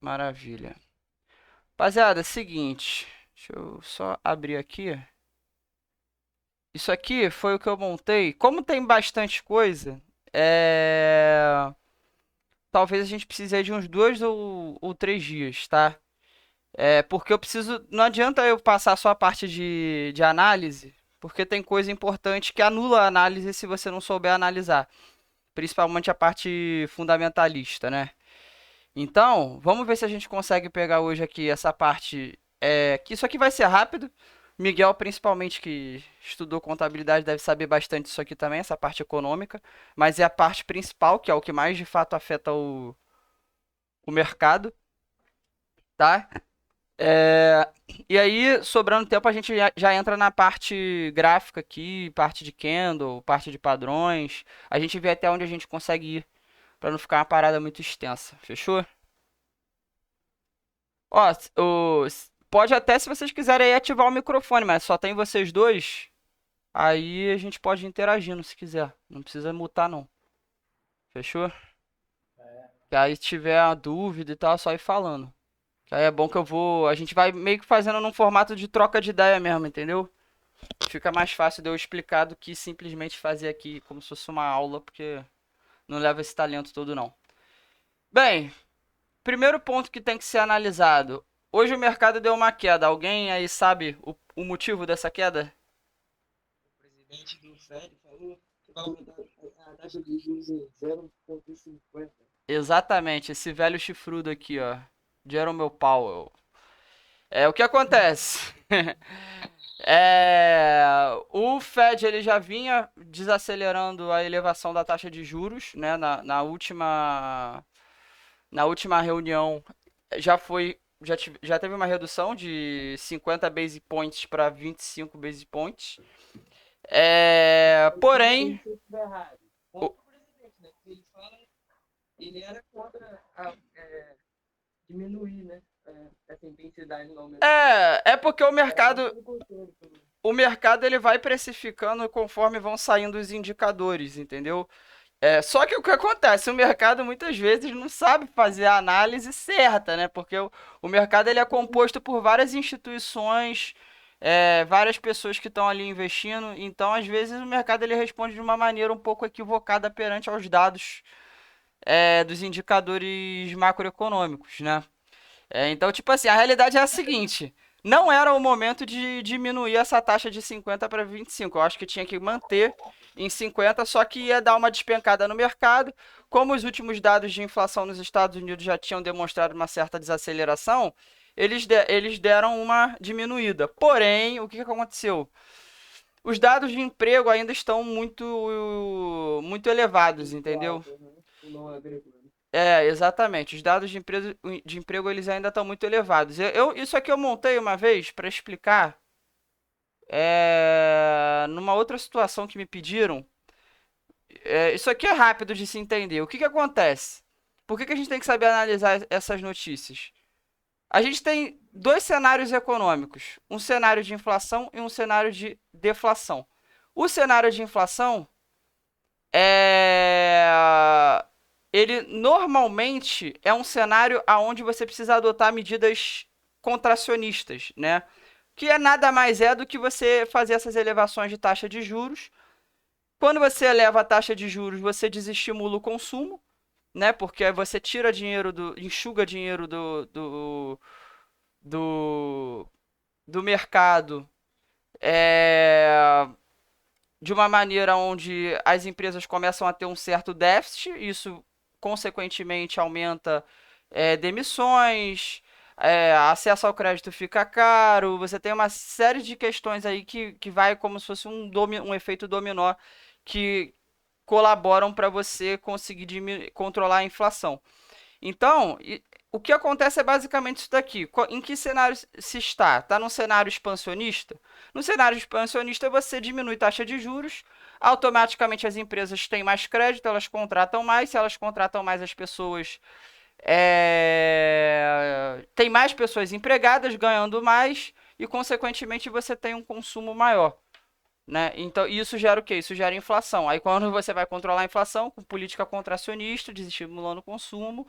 Maravilha. Rapaziada, seguinte. Deixa eu só abrir aqui. Isso aqui foi o que eu montei. Como tem bastante coisa, talvez a gente precise aí de uns 2 ou 3 dias, tá? Porque eu preciso. Não adianta eu passar só a parte de análise, porque tem coisa importante que anula a análise se você não souber analisar. Principalmente a parte fundamentalista, né? Então, vamos ver se a gente consegue pegar hoje aqui essa parte. Que isso aqui vai ser rápido. Miguel, principalmente, que estudou contabilidade, deve saber bastante disso aqui também, essa parte econômica. Mas é a parte principal, que é o que mais de fato afeta o mercado, tá? É, e aí, sobrando tempo, a gente já entra na parte gráfica aqui, parte de candle, parte de padrões. A gente vê até onde a gente consegue ir, para não ficar uma parada muito extensa. Fechou? Ó, pode até, se vocês quiserem aí, ativar o microfone, mas só tem vocês dois. Aí a gente pode ir interagindo se quiser. Não precisa mutar, não. Fechou? Que aí se tiver a dúvida e tal, é só ir falando. Que aí é bom que eu vou. A gente vai meio que fazendo num formato de troca de ideia mesmo, entendeu? Fica mais fácil de eu explicar do que simplesmente fazer aqui como se fosse uma aula, porque não leva esse talento todo, não. Bem, primeiro ponto que tem que ser analisado. Hoje o mercado deu uma queda. Alguém aí sabe o motivo dessa queda? Presidente do Fed falou que vai aumentar a taxa de juros em 0,50. Exatamente, esse velho chifrudo aqui, ó. Jerome Powell. O que acontece? O Fed ele já vinha desacelerando a elevação da taxa de juros, né? Na última reunião já teve uma redução de 50 base points para 25 base points. Porém, Se eu estiver errado, o- contra o presidente, né? Porque ele fala, ele era contra diminuir, né? Essa intensidade no aumento de juros. é porque o Era mais mercado pelo controle. o mercado ele vai precificando conforme vão saindo os indicadores, entendeu? Só que o que acontece? O mercado muitas vezes não sabe fazer a análise certa, né? Porque o mercado ele é composto por várias instituições, várias pessoas que estão ali investindo. Então, às vezes, o mercado ele responde de uma maneira um pouco equivocada perante aos dados dos indicadores macroeconômicos, né? Então, tipo assim, a realidade é a seguinte: não era o momento de diminuir essa taxa de 50 para 25. Eu acho que tinha que manter em 50, só que ia dar uma despencada no mercado. Como os últimos dados de inflação nos Estados Unidos já tinham demonstrado uma certa desaceleração, eles deram uma diminuída. Porém, o que aconteceu? Os dados de emprego ainda estão muito elevados, Muito entendeu? alta, né? O não agregado. Exatamente. Os dados de emprego eles ainda estão muito elevados. Isso aqui eu montei uma vez para explicar numa outra situação que me pediram. Isso aqui é rápido de se entender. O que que acontece? Por que que a gente tem que saber analisar essas notícias? A gente tem dois cenários econômicos: um cenário de inflação e um cenário de deflação. O cenário de inflação é ele normalmente é um cenário onde você precisa adotar medidas contracionistas, né? Que nada mais é do que você fazer essas elevações de taxa de juros. Quando você eleva a taxa de juros, você desestimula o consumo, né? Porque você tira dinheiro enxuga dinheiro do, do mercado, é, de uma maneira onde as empresas começam a ter um certo déficit, isso consequentemente aumenta demissões, acesso ao crédito fica caro, você tem uma série de questões aí que vai como se fosse um efeito dominó que colaboram para você conseguir controlar a inflação. Então, o que acontece é basicamente isso daqui. Em que cenário se está? Está num cenário expansionista? No cenário expansionista, você diminui taxa de juros, automaticamente as empresas têm mais crédito, elas contratam mais, se elas contratam mais, as pessoas têm mais pessoas empregadas, ganhando mais, e consequentemente você tem um consumo maior. Né? Então, isso gera o quê? Isso gera inflação. Aí, quando você vai controlar a inflação, com política contracionista, desestimulando o consumo,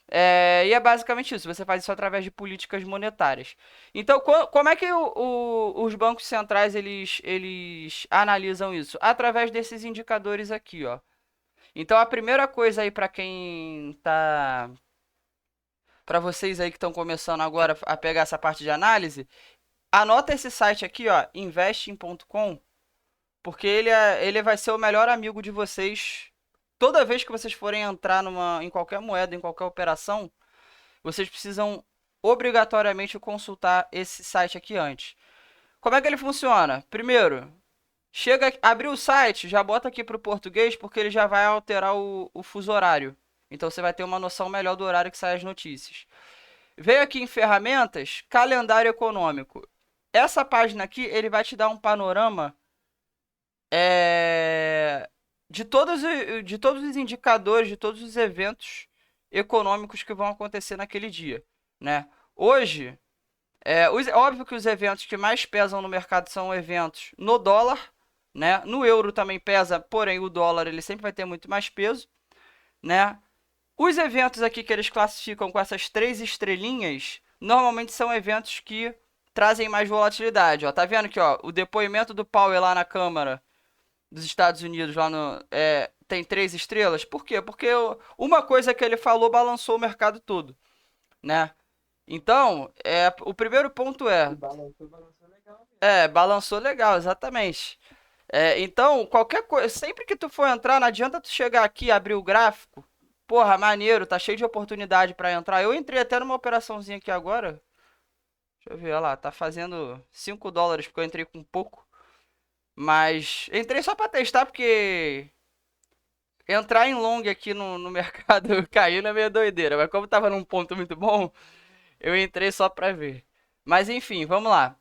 E é basicamente isso. Você faz isso através de políticas monetárias. Então, como é que os bancos centrais eles analisam isso? Através desses indicadores aqui, ó. Então, a primeira coisa aí para quem tá, para vocês aí que estão começando agora a pegar essa parte de análise, anota esse site aqui, ó, investing.com, porque ele vai ser o melhor amigo de vocês. Toda vez que vocês forem entrar em qualquer moeda, em qualquer operação, vocês precisam obrigatoriamente consultar esse site aqui antes. Como é que ele funciona? Primeiro, abriu o site, já bota aqui para o português, porque ele já vai alterar o fuso horário. Então você vai ter uma noção melhor do horário que saem as notícias. Veio aqui em ferramentas, calendário econômico. Essa página aqui, ele vai te dar um panorama é, de todos os indicadores, de todos os eventos econômicos que vão acontecer naquele dia, né? Hoje, óbvio que os eventos que mais pesam no mercado são eventos no dólar, né? No euro também pesa, porém o dólar ele sempre vai ter muito mais peso, né? Os eventos aqui que eles classificam com essas 3 estrelinhas, normalmente são eventos que trazem mais volatilidade. Ó, tá vendo aqui, ó, o depoimento do Powell lá na Câmara dos Estados Unidos lá tem 3 estrelas? Por quê? Porque uma coisa que ele falou balançou o mercado todo, né? Então, o primeiro ponto E balançou legal mesmo. balançou legal, exatamente. Então, qualquer coisa, sempre que tu for entrar, não adianta tu chegar aqui e abrir o gráfico. Porra, maneiro, tá cheio de oportunidade para entrar. Eu entrei até numa operaçãozinha aqui agora. Deixa eu ver, olha lá, tá fazendo $5 porque eu entrei com pouco. Mas entrei só para testar porque entrar em long aqui no mercado caindo é meio doideira. Mas como tava num ponto muito bom, eu entrei só pra ver. Mas enfim, vamos lá.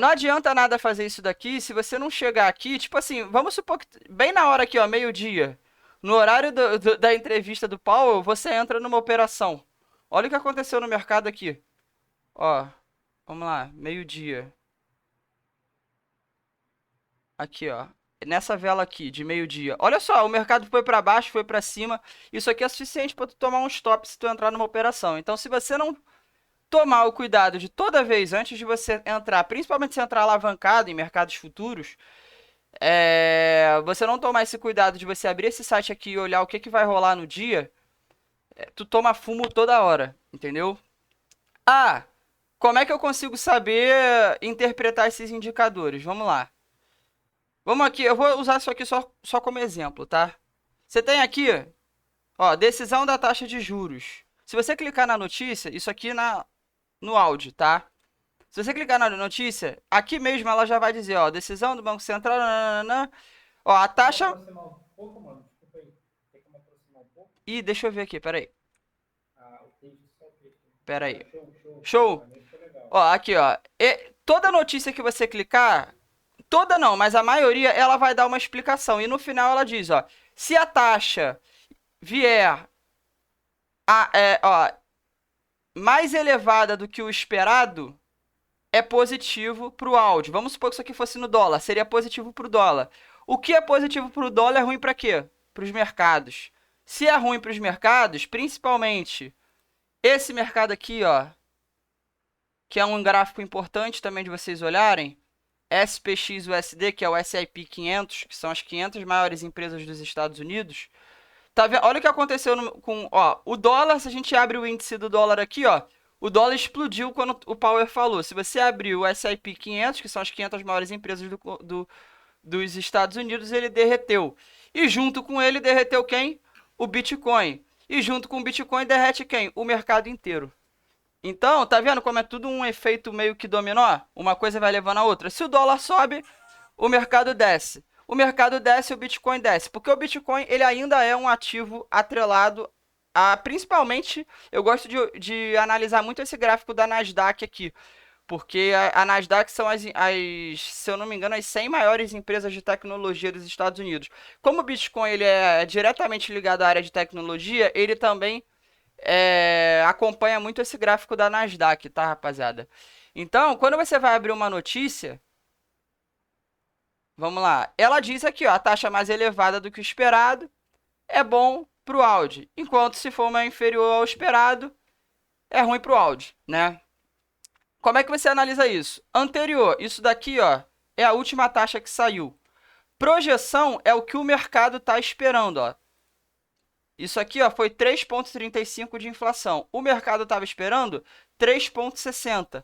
Não adianta nada fazer isso daqui se você não chegar aqui, tipo assim, vamos supor que bem na hora aqui, ó, meio-dia, no horário da entrevista do Powell, você entra numa operação. Olha o que aconteceu no mercado aqui. Ó, vamos lá, meio-dia. Aqui, ó. Nessa vela aqui, de meio-dia. Olha só, o mercado foi para baixo, foi para cima. Isso aqui é suficiente para tu tomar um stop se tu entrar numa operação. Então, se você não tomar o cuidado de toda vez antes de você entrar, principalmente se entrar alavancado em mercados futuros, você não tomar esse cuidado de você abrir esse site aqui e olhar o que vai rolar no dia, tu toma fumo toda hora, entendeu? Ah, como é que eu consigo saber interpretar esses indicadores? Vamos lá. Vamos aqui, eu vou usar isso aqui só como exemplo, tá? Você tem aqui, ó, decisão da taxa de juros. Se você clicar na notícia, isso aqui no áudio, tá? Se você clicar na notícia, aqui mesmo ela já vai dizer, ó, decisão do Banco Central, nananana. Ó, a taxa... aproximar um pouco, mano. Desculpa aí. Tem como aproximar um pouco? Ih, deixa eu ver aqui, peraí. O texto só o texto. Peraí. Show. Show. Legal. Ó, aqui, ó. Toda notícia que você clicar, toda não, mas a maioria, ela vai dar uma explicação. E no final ela diz, ó, se a taxa vier mais elevada do que o esperado, é positivo para o áudio. Vamos supor que isso aqui fosse no dólar, seria positivo para o dólar. O que é positivo para o dólar é ruim para quê? Para os mercados. Se é ruim para os mercados, principalmente esse mercado aqui, ó, que é um gráfico importante também de vocês olharem, SPX-USD, que é o S&P 500, que são as 500 maiores empresas dos Estados Unidos. Tá vendo? Olha o que aconteceu o dólar, se a gente abre o índice do dólar aqui, ó, o dólar explodiu quando o Powell falou. Se você abrir o S&P 500, que são as 500 maiores empresas dos Estados Unidos, ele derreteu. E junto com ele derreteu quem? O Bitcoin. E junto com o Bitcoin derrete quem? O mercado inteiro. Então, tá vendo como é tudo um efeito meio que dominó? Uma coisa vai levando a outra. Se o dólar sobe, o mercado desce. O mercado desce, o Bitcoin desce. Porque o Bitcoin ele ainda é um ativo atrelado a... Principalmente, eu gosto de analisar muito esse gráfico da Nasdaq aqui. Porque a Nasdaq são se eu não me engano, as 100 maiores empresas de tecnologia dos Estados Unidos. Como o Bitcoin ele é diretamente ligado à área de tecnologia, ele também acompanha muito esse gráfico da Nasdaq, tá, rapaziada? Então, quando você vai abrir uma notícia, vamos lá, ela diz aqui, ó, a taxa mais elevada do que o esperado é bom para o Audi. Enquanto se for uma inferior ao esperado, é ruim para o Audi, né? Como é que você analisa isso? Anterior, isso daqui, ó, é a última taxa que saiu. Projeção é o que o mercado está esperando, ó. Isso aqui, ó, foi 3,35 de inflação. O mercado estava esperando 3,60.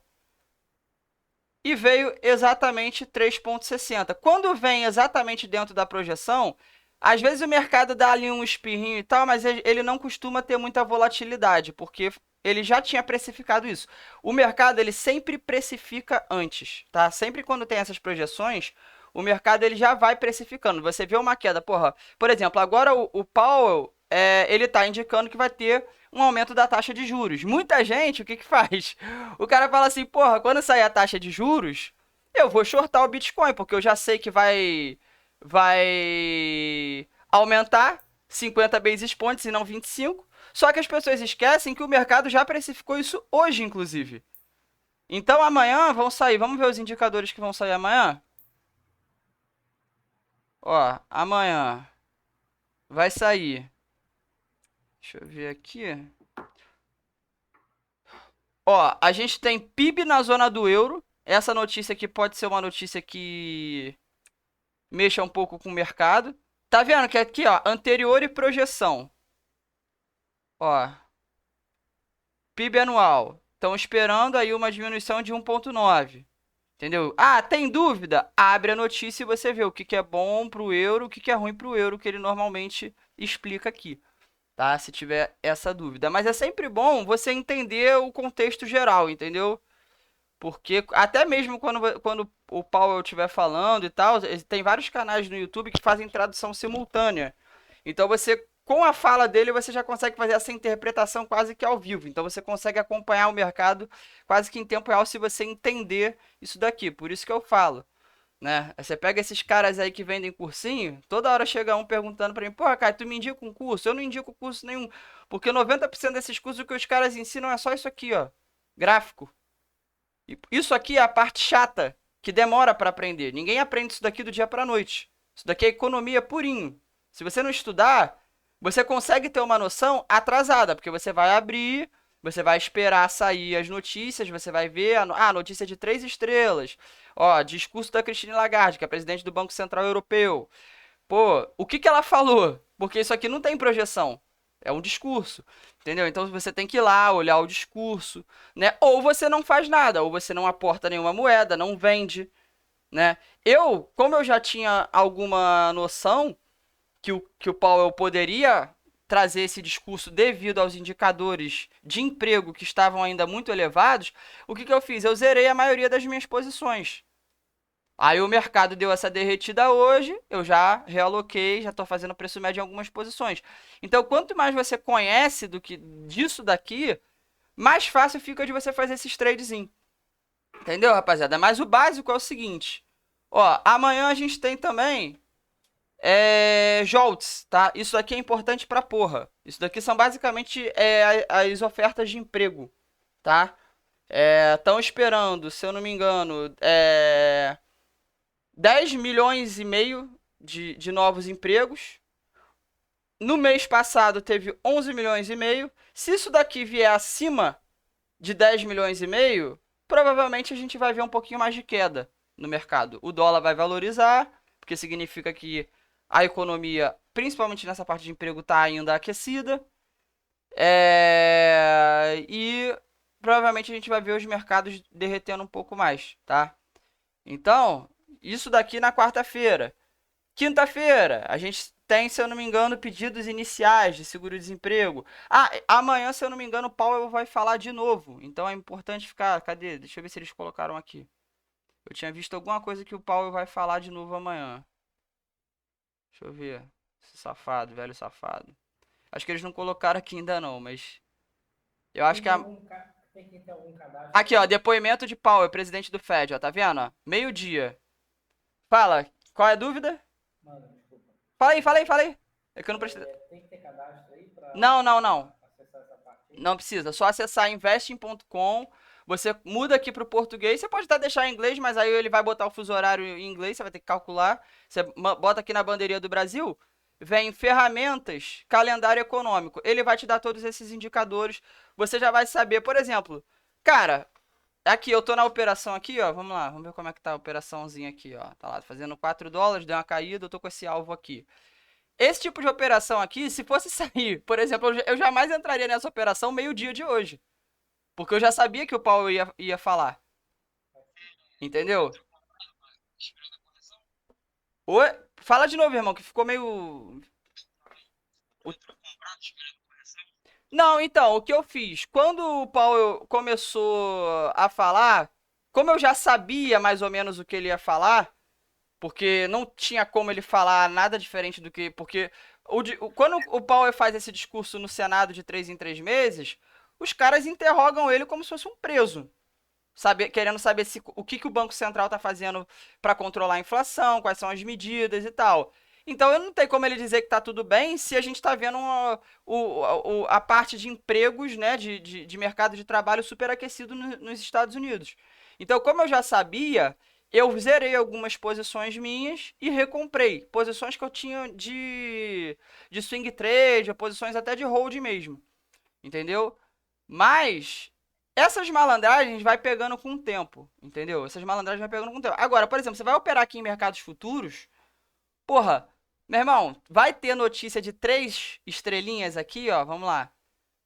E veio exatamente 3,60. Quando vem exatamente dentro da projeção, às vezes o mercado dá ali um espirrinho e tal, mas ele não costuma ter muita volatilidade, porque ele já tinha precificado isso. O mercado, ele sempre precifica antes, tá? Sempre quando tem essas projeções, o mercado ele já vai precificando. Você vê uma queda, porra. Por exemplo, agora o Powell, ele tá indicando que vai ter um aumento da taxa de juros. Muita gente, o que que faz? O cara fala assim, porra, quando sair a taxa de juros, eu vou shortar o Bitcoin, porque eu já sei que vai aumentar 50 basis points e não 25. Só que as pessoas esquecem que o mercado já precificou isso hoje, inclusive. Então amanhã vão sair, vamos ver os indicadores que vão sair amanhã? Ó, amanhã vai sair. Deixa eu ver aqui. Ó, a gente tem PIB na zona do euro. Essa notícia aqui pode ser uma notícia que mexa um pouco com o mercado. Tá vendo que aqui, ó, anterior e projeção. Ó, PIB anual. Estão esperando aí uma diminuição de 1,9. Entendeu? Ah, tem dúvida? Abre a notícia e você vê o que que é bom pro euro, o que que é ruim pro euro, que ele normalmente explica aqui, tá? Se tiver essa dúvida. Mas é sempre bom você entender o contexto geral, entendeu? Porque até mesmo quando o Powell estiver falando e tal, tem vários canais no YouTube que fazem tradução simultânea. Então você, com a fala dele, você já consegue fazer essa interpretação quase que ao vivo. Então você consegue acompanhar o mercado quase que em tempo real se você entender isso daqui. Por isso que eu falo, né? Você pega esses caras aí que vendem cursinho, toda hora chega um perguntando pra mim, porra, cara, tu me indica um curso? Eu não indico curso nenhum, porque 90% desses cursos que os caras ensinam é só isso aqui, ó, gráfico. E isso aqui é a parte chata, que demora para aprender. Ninguém aprende isso daqui do dia para noite. Isso daqui é economia purinho. Se você não estudar, você consegue ter uma noção atrasada, porque você vai abrir, você vai esperar sair as notícias, você vai ver a notícia de 3 estrelas. Ó, discurso da Christine Lagarde, que é presidente do Banco Central Europeu. Pô, o que que ela falou? Porque isso aqui não tem projeção. É um discurso, entendeu? Então você tem que ir lá olhar o discurso, né? Ou você não faz nada, ou você não aporta nenhuma moeda, não vende, né? Como eu já tinha alguma noção que o Powell poderia trazer esse discurso devido aos indicadores de emprego que estavam ainda muito elevados, o que que eu fiz? Eu zerei a maioria das minhas posições. Aí o mercado deu essa derretida hoje, eu já realoquei, já estou fazendo preço médio em algumas posições. Então, quanto mais você conhece disso daqui, mais fácil fica de você fazer esses tradezinhos. Entendeu, rapaziada? Mas o básico é o seguinte. Ó, amanhã a gente tem também JOLTS, tá? Isso aqui é importante pra porra. Isso daqui são basicamente as ofertas de emprego, tá? Estão esperando, se eu não me engano, 10 milhões e meio de novos empregos. No mês passado teve 11 milhões e meio. Se isso daqui vier acima de 10 milhões e meio, provavelmente a gente vai ver um pouquinho mais de queda no mercado. O dólar vai valorizar, porque significa que a economia, principalmente nessa parte de emprego, está ainda aquecida. E provavelmente a gente vai ver os mercados derretendo um pouco mais, tá? Então, isso daqui na quarta-feira. Quinta-feira, a gente tem, se eu não me engano, pedidos iniciais de seguro-desemprego. Ah, amanhã, se eu não me engano, o Powell vai falar de novo. Então é importante ficar. Cadê? Deixa eu ver se eles colocaram aqui. Eu tinha visto alguma coisa que o Powell vai falar de novo amanhã. Deixa eu ver. Esse safado, velho safado. Acho que eles não colocaram aqui ainda não, mas. Eu acho que a. Tem que ter algum cadastro. Aqui, ó, depoimento de Powell, presidente do Fed, ó, tá vendo? Ó? Meio-dia. Fala, qual é a dúvida? Mano, desculpa. Fala aí. É que eu não prestei. Tem que ter cadastro aí pra Não. acessar essa parte aí? Não precisa. Só acessar investing.com. Você muda aqui para o português. Você pode até deixar em inglês, mas aí ele vai botar o fuso horário em inglês. Você vai ter que calcular. Você bota aqui na bandeirinha do Brasil. vem ferramentas, calendário econômico. Ele vai te dar todos esses indicadores. Você já vai saber, por exemplo, cara, aqui eu tô na operação aqui, ó. Vamos lá, vamos ver como é que tá a operaçãozinha aqui, ó. Tá lá fazendo $4, deu uma caída, eu tô com esse alvo aqui. Esse tipo de operação aqui, se fosse sair, por exemplo, eu jamais entraria nessa operação meio-dia de hoje. Porque eu já sabia que o Paulo ia falar. Entendeu? Esperando a correção? Oi? Fala de novo, irmão, que ficou meio. Não entrou comprado esperando a correção? Não, então, o que eu fiz? Quando o Paulo começou a falar, como eu já sabia mais ou menos o que ele ia falar, porque não tinha como ele falar nada diferente do que. Porque quando o Powell faz esse discurso no Senado de 3 em 3 meses, os caras interrogam ele como se fosse um preso. Querendo saber o que o Banco Central está fazendo para controlar a inflação, quais são as medidas e tal. Então, eu não tenho como ele dizer que está tudo bem se a gente está vendo a parte de empregos, né, de mercado de trabalho superaquecido nos Estados Unidos. Então, como eu já sabia, eu zerei algumas posições minhas e recomprei. Posições que eu tinha de swing trade, posições até de hold mesmo. Entendeu? Mas essas malandragens vai pegando com o tempo, entendeu? Essas malandragens vai pegando com o tempo. Agora, por exemplo, você vai operar aqui em mercados futuros, porra, meu irmão, vai ter notícia de 3 estrelinhas aqui, ó, vamos lá.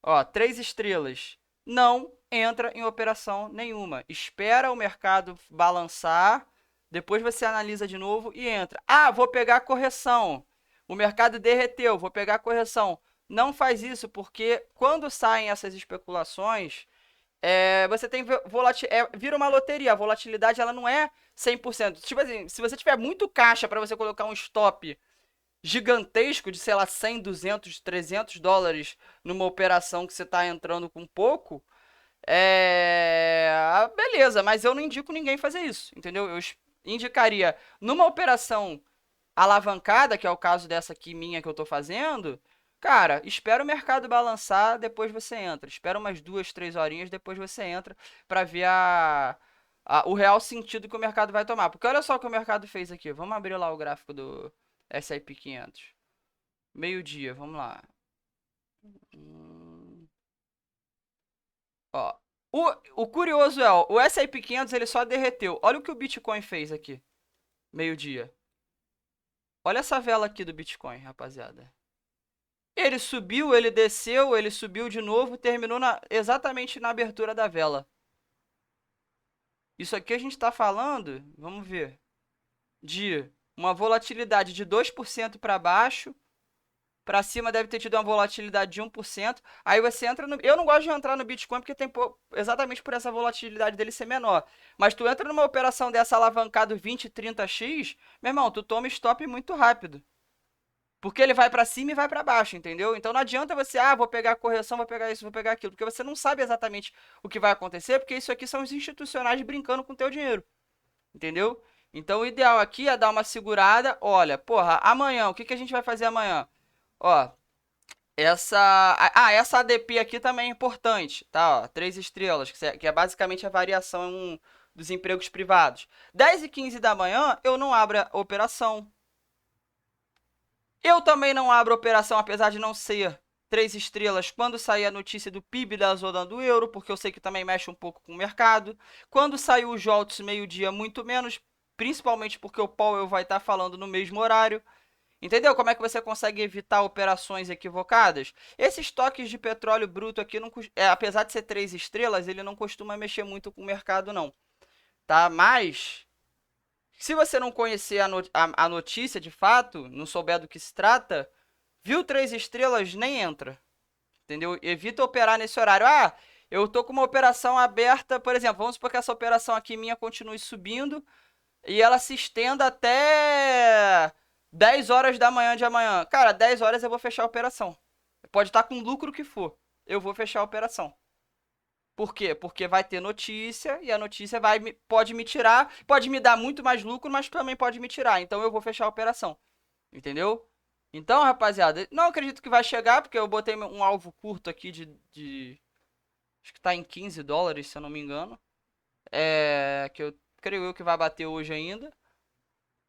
Ó, 3 estrelas. Não entra em operação nenhuma. Espera o mercado balançar, depois você analisa de novo e entra. Ah, vou pegar a correção. O mercado derreteu, vou pegar a correção. Não faz isso, porque quando saem essas especulações, você tem vira uma loteria. A volatilidade ela não é 100%. Tipo assim, se você tiver muito caixa para você colocar um stop gigantesco de, sei lá, 100, 200, $300 numa operação que você está entrando com pouco, beleza, mas eu não indico ninguém fazer isso, entendeu? Eu indicaria numa operação alavancada, que é o caso dessa aqui minha que eu tô fazendo, cara, espera o mercado balançar, depois você entra. Espera umas 2, 3 horinhas, depois você entra para ver o real sentido que o mercado vai tomar. Porque olha só o que o mercado fez aqui. Vamos abrir lá o gráfico do S&P 500. Meio-dia, vamos lá. Ó, o curioso é, ó, o S&P 500 ele só derreteu. Olha o que o Bitcoin fez aqui, meio-dia. Olha essa vela aqui do Bitcoin, rapaziada. Ele subiu, ele desceu, ele subiu de novo, terminou exatamente na abertura da vela. Isso aqui a gente está falando, vamos ver, de uma volatilidade de 2% para baixo. Para cima deve ter tido uma volatilidade de 1%. Aí você entra no. Eu não gosto de entrar no Bitcoin porque tem exatamente por essa volatilidade dele ser menor. Mas tu entra numa operação dessa alavancado 20, 30x, meu irmão, tu toma stop muito rápido. Porque ele vai para cima e vai para baixo, entendeu? Então não adianta você, vou pegar a correção, vou pegar isso, vou pegar aquilo, porque você não sabe exatamente o que vai acontecer, porque isso aqui são os institucionais brincando com o teu dinheiro, entendeu? Então o ideal aqui é dar uma segurada, olha, porra, amanhã, o que que a gente vai fazer amanhã? Ó, essa ADP aqui também é importante, tá? Ó, 3 estrelas, que é basicamente a variação dos empregos privados. 10h15 da manhã, eu não abro a operação. Eu também não abro operação, apesar de não ser 3 estrelas, quando sair a notícia do PIB da zona do euro, porque eu sei que também mexe um pouco com o mercado. Quando sair o JOLTS meio-dia, muito menos, principalmente porque o Powell vai estar falando no mesmo horário. Entendeu como é que você consegue evitar operações equivocadas? Esses toques de petróleo bruto aqui, não, apesar de ser 3 estrelas, ele não costuma mexer muito com o mercado, não. Tá? Mas se você não conhecer a notícia de fato, não souber do que se trata, viu 3 estrelas, nem entra. Entendeu? Evita operar nesse horário. Ah, eu tô com uma operação aberta, por exemplo, vamos supor que essa operação aqui minha continue subindo e ela se estenda até 10 horas da manhã de amanhã. Cara, 10 horas eu vou fechar a operação. Pode estar com o lucro que for. Eu vou fechar a operação. Por quê? Porque vai ter notícia e a notícia pode me tirar, pode me dar muito mais lucro, mas também pode me tirar. Então eu vou fechar a operação. Entendeu? Então, rapaziada, não acredito que vai chegar, porque eu botei um alvo curto aqui acho que tá em $15, se eu não me engano. Que eu creio eu que vai bater hoje ainda.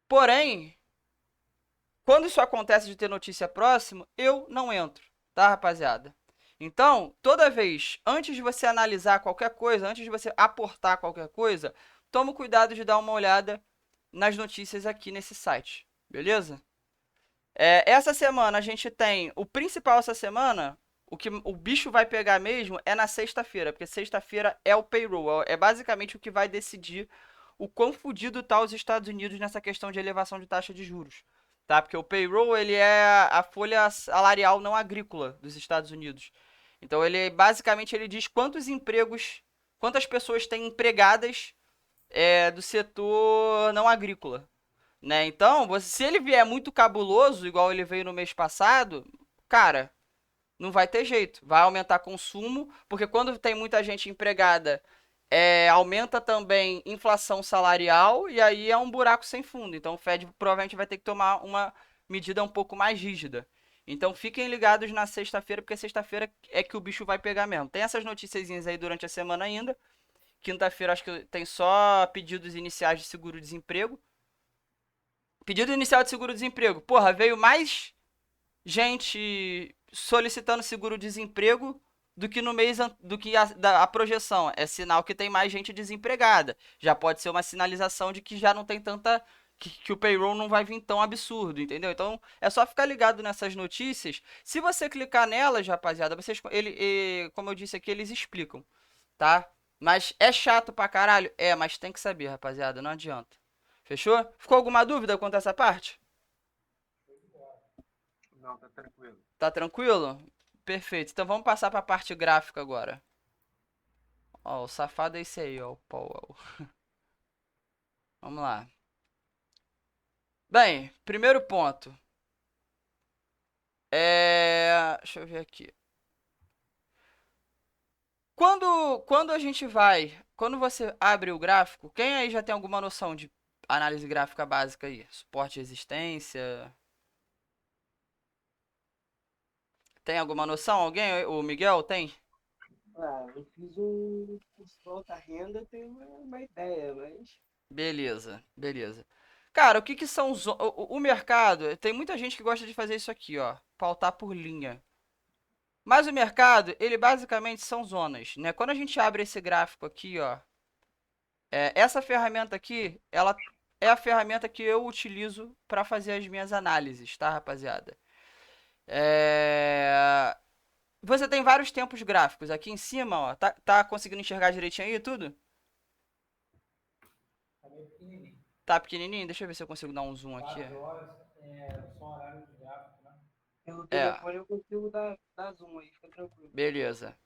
Porém, Quando isso acontece de ter notícia próximo, eu não entro, tá, rapaziada? Então, toda vez, antes de você analisar qualquer coisa, antes de você aportar qualquer coisa, toma o cuidado de dar uma olhada nas notícias aqui nesse site, beleza? Essa semana a gente tem o principal essa semana, o que o bicho vai pegar mesmo é na sexta-feira, porque sexta-feira é o payroll, é basicamente o que vai decidir o quão fudido tá os Estados Unidos nessa questão de elevação de taxa de juros, tá? Porque o payroll ele é a folha salarial não agrícola dos Estados Unidos. Então ele basicamente ele diz quantos empregos, quantas pessoas têm empregadas do setor não agrícola, né? Então, se ele vier muito cabuloso, igual ele veio no mês passado, cara, não vai ter jeito. Vai aumentar consumo, porque quando tem muita gente empregada, aumenta também inflação salarial e aí é um buraco sem fundo. Então, o Fed provavelmente vai ter que tomar uma medida um pouco mais rígida. Então, fiquem ligados na sexta-feira, porque sexta-feira é que o bicho vai pegar mesmo. Tem essas noticiazinhas aí durante a semana ainda. Quinta-feira acho que tem só pedidos iniciais de seguro-desemprego. Pedido inicial de seguro-desemprego. Porra, veio mais gente solicitando seguro-desemprego do que no mês do que a projeção. É sinal que tem mais gente desempregada. Já pode ser uma sinalização de que já não tem tanta. Que o payroll não vai vir tão absurdo, entendeu? Então é só ficar ligado nessas notícias. Se você clicar nelas, rapaziada, como eu disse aqui, eles explicam, tá? Mas é chato pra caralho? É, mas tem que saber, rapaziada, não adianta. Fechou? Ficou alguma dúvida quanto a essa parte? Não, tá tranquilo. Tá tranquilo? Perfeito. Então vamos passar para a parte gráfica agora. Ó, o safado é esse aí, ó, o Powell. Vamos lá. Bem, primeiro ponto. Deixa eu ver aqui. Quando a gente vai. Quando você abre o gráfico, quem aí já tem alguma noção de análise gráfica básica aí? Suporte e resistência? Tem alguma noção? Alguém? O Miguel tem? Ah, eu fiz um curso de alta renda, tenho uma ideia, mas. Beleza, beleza. Cara, o que que são o mercado? Tem muita gente que gosta de fazer isso aqui, ó, pautar por linha. Mas o mercado, ele basicamente são zonas, né? Quando a gente abre esse gráfico aqui, ó, essa ferramenta aqui, ela é a ferramenta que eu utilizo para fazer as minhas análises, tá, rapaziada? É... Você tem vários tempos gráficos aqui em cima, ó. Tá conseguindo enxergar direitinho aí tudo? Tá meio pequenininho. Tá pequenininho? Deixa eu ver se eu consigo dar um zoom aqui. 4 horas é só horário de gráfico, né? Pelo É, telefone eu consigo dar zoom aí, fica tranquilo. beleza.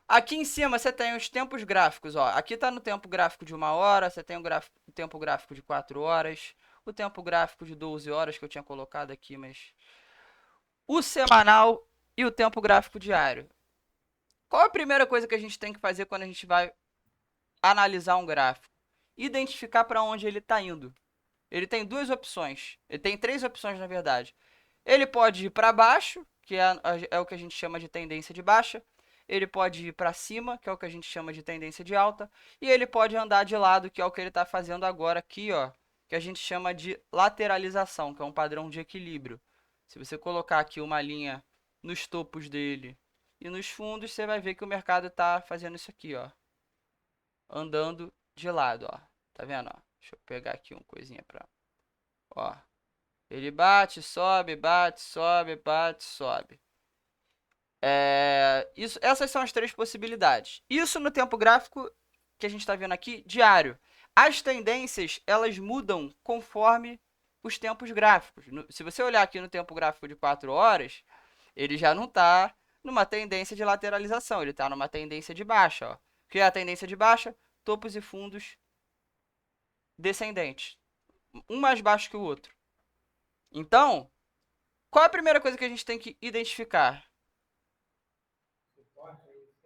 Aqui em cima você tem os tempos gráficos, ó. Aqui tá no tempo gráfico de 1 hora, você tem o tempo gráfico de 4 horas, o tempo gráfico de 12 horas que eu tinha colocado aqui, mas o semanal e o tempo gráfico diário. Qual a primeira coisa que a gente tem que fazer quando a gente vai analisar um gráfico? Identificar para onde ele está indo. Ele tem duas opções. Ele tem três opções, na verdade. Ele pode ir para baixo, que é o que a gente chama de tendência de baixa. Ele pode ir para cima, que é o que a gente chama de tendência de alta. E ele pode andar de lado, que é o que ele está fazendo agora aqui, ó, que a gente chama de lateralização, que é um padrão de equilíbrio. Se você colocar aqui uma linha nos topos dele e nos fundos, você vai ver que o mercado está fazendo isso aqui, ó, andando de lado, ó. Tá vendo, ó? Deixa eu pegar aqui uma coisinha para, ó. Ele bate, sobe, bate, sobe, bate, sobe. Essas são as três possibilidades. Isso no tempo gráfico que a gente está vendo aqui, diário. As tendências, elas mudam conforme os tempos gráficos. Se você olhar aqui no tempo gráfico de 4 horas, ele já não está numa tendência de lateralização, ele está numa tendência de baixa. Ó. O que é a tendência de baixa? Topos e fundos descendentes. Um mais baixo que o outro. Então, qual é a primeira coisa que a gente tem que identificar?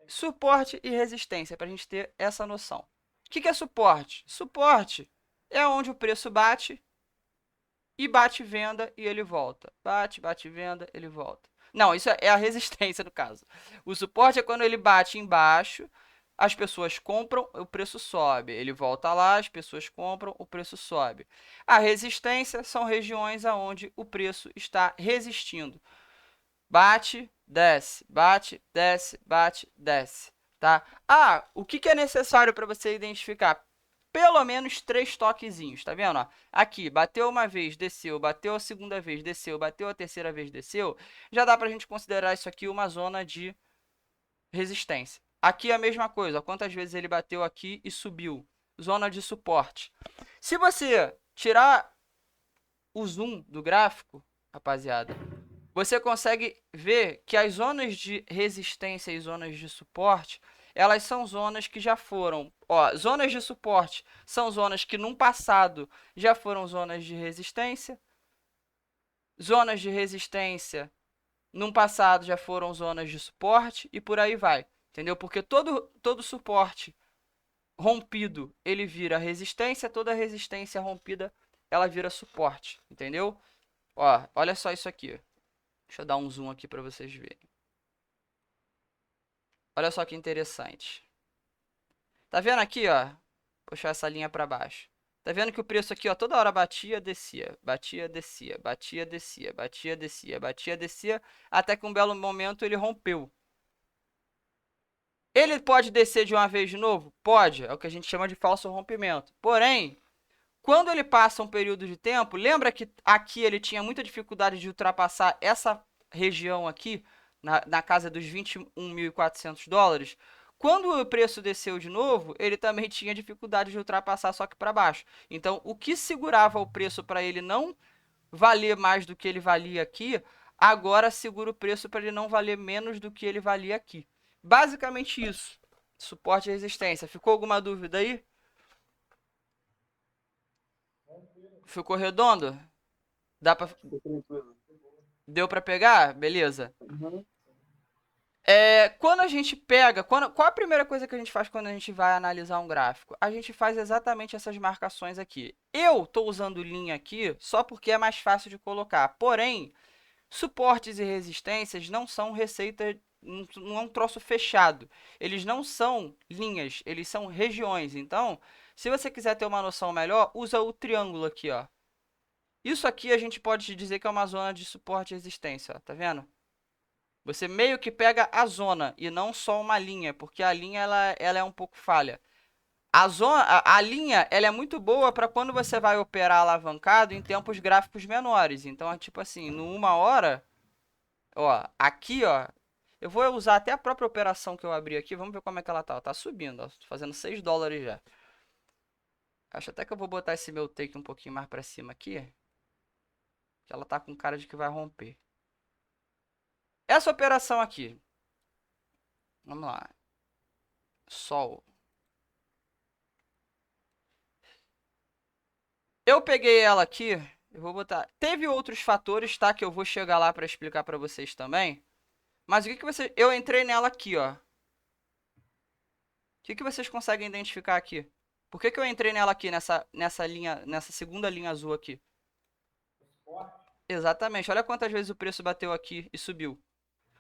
Suporte e resistência, para a gente ter essa noção. O que é suporte? Suporte é onde o preço bate e bate venda e ele volta. Bate, bate venda, ele volta. Não, isso é a resistência no caso. O suporte é quando ele bate embaixo, as pessoas compram, o preço sobe. Ele volta lá, as pessoas compram, o preço sobe. A resistência são regiões aonde o preço está resistindo. Bate, desce, bate, desce, bate, desce, tá? Ah, o que é necessário para você identificar? Pelo menos 3 toquezinhos, tá vendo? Ó, aqui, bateu uma vez, desceu, bateu a segunda vez, desceu, bateu a terceira vez, desceu. Já dá pra gente considerar isso aqui uma zona de resistência. Aqui é a mesma coisa, ó, quantas vezes ele bateu aqui e subiu. Zona de suporte. Se você tirar o zoom do gráfico, rapaziada, você consegue ver que as zonas de resistência e zonas de suporte, elas são zonas que já foram, ó, zonas de suporte são zonas que num passado já foram zonas de resistência, zonas de resistência num passado já foram zonas de suporte e por aí vai, entendeu? Porque todo suporte rompido, ele vira resistência, toda resistência rompida, ela vira suporte, entendeu? Ó, olha só isso aqui. Deixa eu dar um zoom aqui para vocês verem. Olha só que interessante. Tá vendo aqui, ó? Puxar essa linha para baixo. Tá vendo que o preço aqui, ó, toda hora batia, descia, batia, descia, batia, descia, batia, descia, batia, descia, até que um belo momento ele rompeu. Ele pode descer de uma vez de novo? Pode, é o que a gente chama de falso rompimento. Porém, quando ele passa um período de tempo, lembra que aqui ele tinha muita dificuldade de ultrapassar essa região aqui, na casa dos 21.400 dólares? Quando o preço desceu de novo, ele também tinha dificuldade de ultrapassar, só que para baixo. Então, o que segurava o preço para ele não valer mais do que ele valia aqui, agora segura o preço para ele não valer menos do que ele valia aqui. Basicamente isso. Suporte e resistência. Ficou alguma dúvida aí? Ficou redondo? Dá pra... Tô tranquilo. Deu para pegar? Beleza. Uhum. Quando a gente pega... Qual a primeira coisa que a gente faz quando a gente vai analisar um gráfico? A gente faz exatamente essas marcações aqui. Eu estou usando linha aqui só porque é mais fácil de colocar. Porém, suportes e resistências não são receita... Não é um troço fechado. Eles não são linhas, eles são regiões. Então, se você quiser ter uma noção melhor, usa o triângulo aqui, ó. Isso aqui a gente pode dizer que é uma zona de suporte e resistência, ó, tá vendo? Você meio que pega a zona e não só uma linha, porque a linha ela é um pouco falha. A linha ela é muito boa para quando você vai operar alavancado em tempos gráficos menores. Então, é tipo assim, no 1 hora, ó, aqui, ó, eu vou usar até a própria operação que eu abri aqui, vamos ver como é que ela tá. Ela tá subindo, ó, tô fazendo 6 dólares já. Acho até que eu vou botar esse meu take um pouquinho mais para cima aqui, que ela tá com cara de que vai romper. Essa operação aqui, vamos lá, Sol. Eu peguei ela aqui, eu vou botar... Teve outros fatores, tá? Que eu vou chegar lá para explicar para vocês também. Mas o que você... Eu entrei nela aqui, ó. O que vocês conseguem identificar aqui? Por que eu entrei nela aqui, nessa linha, nessa segunda linha azul aqui? Exatamente. Olha quantas vezes o preço bateu aqui e subiu.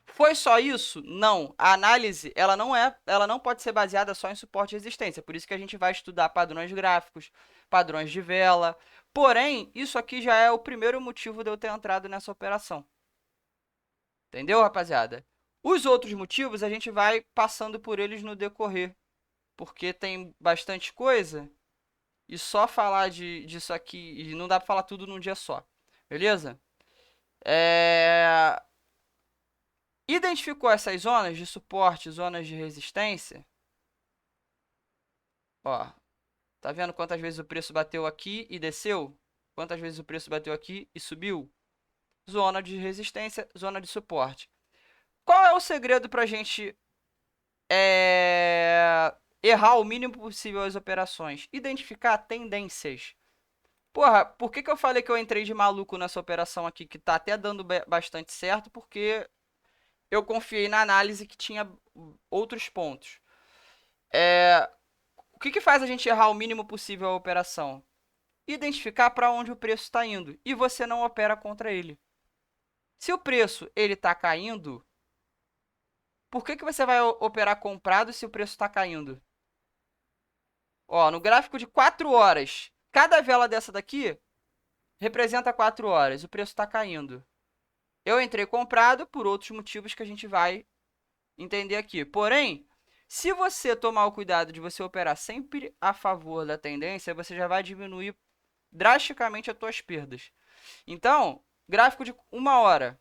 Foi só isso? Não. A análise, ela não pode ser baseada só em suporte e resistência. Por isso que a gente vai estudar padrões gráficos, padrões de vela. Porém, isso aqui já é o primeiro motivo de eu ter entrado nessa operação. Entendeu, rapaziada? Os outros motivos a gente vai passando por eles no decorrer. Porque tem bastante coisa e só falar disso aqui, e não dá pra falar tudo num dia só. Beleza? Identificou essas zonas de suporte, zonas de resistência? Ó, tá vendo quantas vezes o preço bateu aqui e desceu? Quantas vezes o preço bateu aqui e subiu? Zona de resistência, zona de suporte. Qual é o segredo pra gente errar o mínimo possível as operações? Identificar tendências. Porra, por que eu falei que eu entrei de maluco nessa operação aqui, que tá até dando bastante certo? Porque eu confiei na análise que tinha outros pontos. O que faz a gente errar o mínimo possível a operação? Identificar para onde o preço está indo e você não opera contra ele. Se o preço ele está caindo, por que você vai operar comprado se o preço está caindo? Ó, no gráfico de 4 horas, cada vela dessa daqui representa 4 horas. O preço está caindo. Eu entrei comprado por outros motivos que a gente vai entender aqui. Porém, se você tomar o cuidado de você operar sempre a favor da tendência, você já vai diminuir drasticamente as suas perdas. Então, gráfico de 1 hora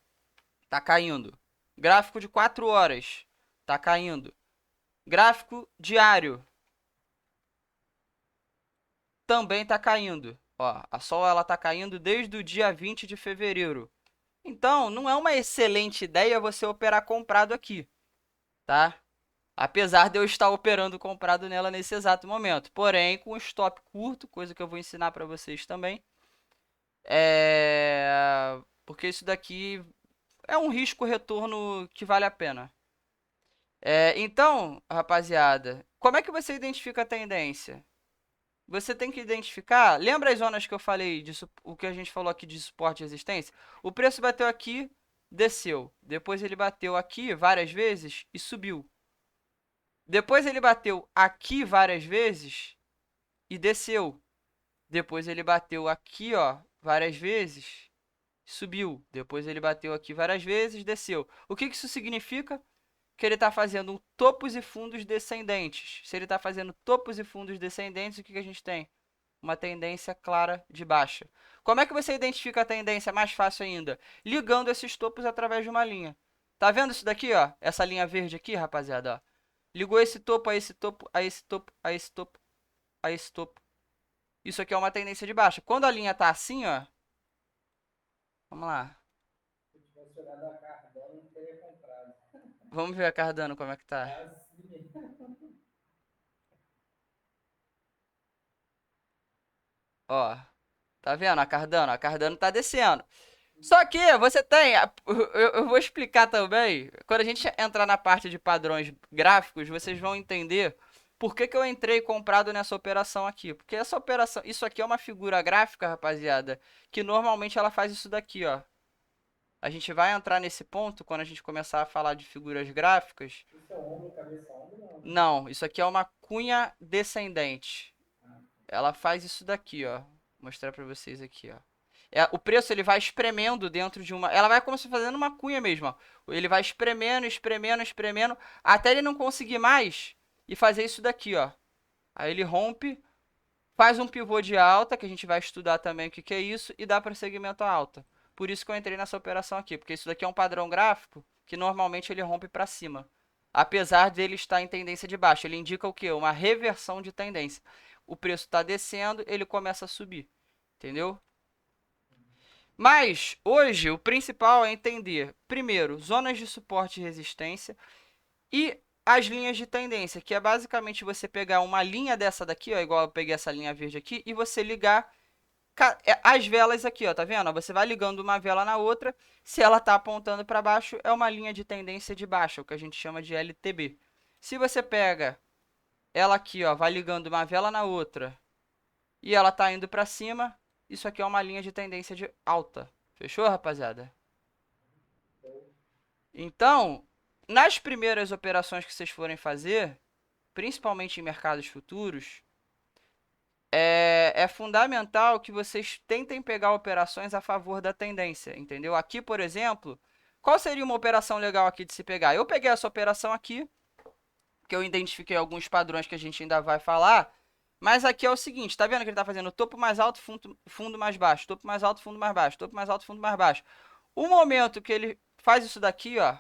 está caindo. Gráfico de 4 horas está caindo. Gráfico diário também está caindo. Ó, a Sol ela está caindo desde o dia 20 de fevereiro. Então, não é uma excelente ideia você operar comprado aqui, tá? Apesar de eu estar operando comprado nela nesse exato momento. Porém, com stop curto, coisa que eu vou ensinar para vocês também. Porque isso daqui é um risco-retorno que vale a pena. Então, rapaziada, como é que você identifica a tendência? Você tem que identificar. Lembra as zonas que eu falei, o que a gente falou aqui de suporte e resistência? O preço bateu aqui, desceu. Depois ele bateu aqui várias vezes e subiu. Depois ele bateu aqui várias vezes e desceu. Depois ele bateu aqui, ó, várias vezes, subiu. Depois ele bateu aqui várias vezes, desceu. O que isso significa? Que ele está fazendo topos e fundos descendentes. Se ele está fazendo topos e fundos descendentes, o que a gente tem? Uma tendência clara de baixa. Como é que você identifica a tendência mais fácil ainda? Ligando esses topos através de uma linha. Tá vendo isso daqui, ó? Essa linha verde aqui, rapaziada, ó. Ligou esse topo a esse topo, a esse topo, a esse topo, a esse topo. Isso aqui é uma tendência de baixa. Quando a linha tá assim, ó. Vamos lá. Se eu tivesse olhado a Cardano, não teria comprado. Vamos ver a Cardano como é que tá. É assim. Ó. Tá vendo a Cardano? A Cardano tá descendo. Só que você tem. Eu vou explicar também. Quando a gente entrar na parte de padrões gráficos, vocês vão entender por que eu entrei comprado nessa operação aqui. Porque essa operação. Isso aqui é uma figura gráfica, rapaziada. Que normalmente ela faz isso daqui, ó. A gente vai entrar nesse ponto quando a gente começar a falar de figuras gráficas. Isso é ombro, cabeça, ombro, não. Não, isso aqui é uma cunha descendente. Ela faz isso daqui, ó. Vou mostrar pra vocês aqui, ó. O preço ele vai espremendo dentro de uma. Ela vai como se fazendo uma cunha mesmo, ó. Ele vai espremendo, espremendo, espremendo, até ele não conseguir mais e fazer isso daqui, ó. Aí ele rompe, faz um pivô de alta, que a gente vai estudar também o que é isso, e dá prosseguimento à alta. Por isso que eu entrei nessa operação aqui, porque isso daqui é um padrão gráfico que normalmente ele rompe para cima. Apesar dele estar em tendência de baixa, ele indica o quê? Uma reversão de tendência. O preço está descendo, ele começa a subir. Entendeu? Mas hoje o principal é entender, primeiro, zonas de suporte e resistência e as linhas de tendência, que é basicamente você pegar uma linha dessa daqui, ó, igual eu peguei essa linha verde aqui, e você ligar as velas aqui, ó, tá vendo? Você vai ligando uma vela na outra, se ela tá apontando para baixo, é uma linha de tendência de baixa, o que a gente chama de LTB. Se você pega ela aqui, ó, vai ligando uma vela na outra, e ela tá indo para cima, isso aqui é uma linha de tendência de alta. Fechou, rapaziada? Então, nas primeiras operações que vocês forem fazer, principalmente em mercados futuros, é fundamental que vocês tentem pegar operações a favor da tendência, entendeu? Aqui, por exemplo, qual seria uma operação legal aqui de se pegar? Eu peguei essa operação aqui, que eu identifiquei alguns padrões que a gente ainda vai falar, mas aqui é o seguinte, tá vendo que ele tá fazendo topo mais alto, fundo mais baixo, topo mais alto, fundo mais baixo, topo mais alto, fundo mais baixo. O momento que ele faz isso daqui, ó,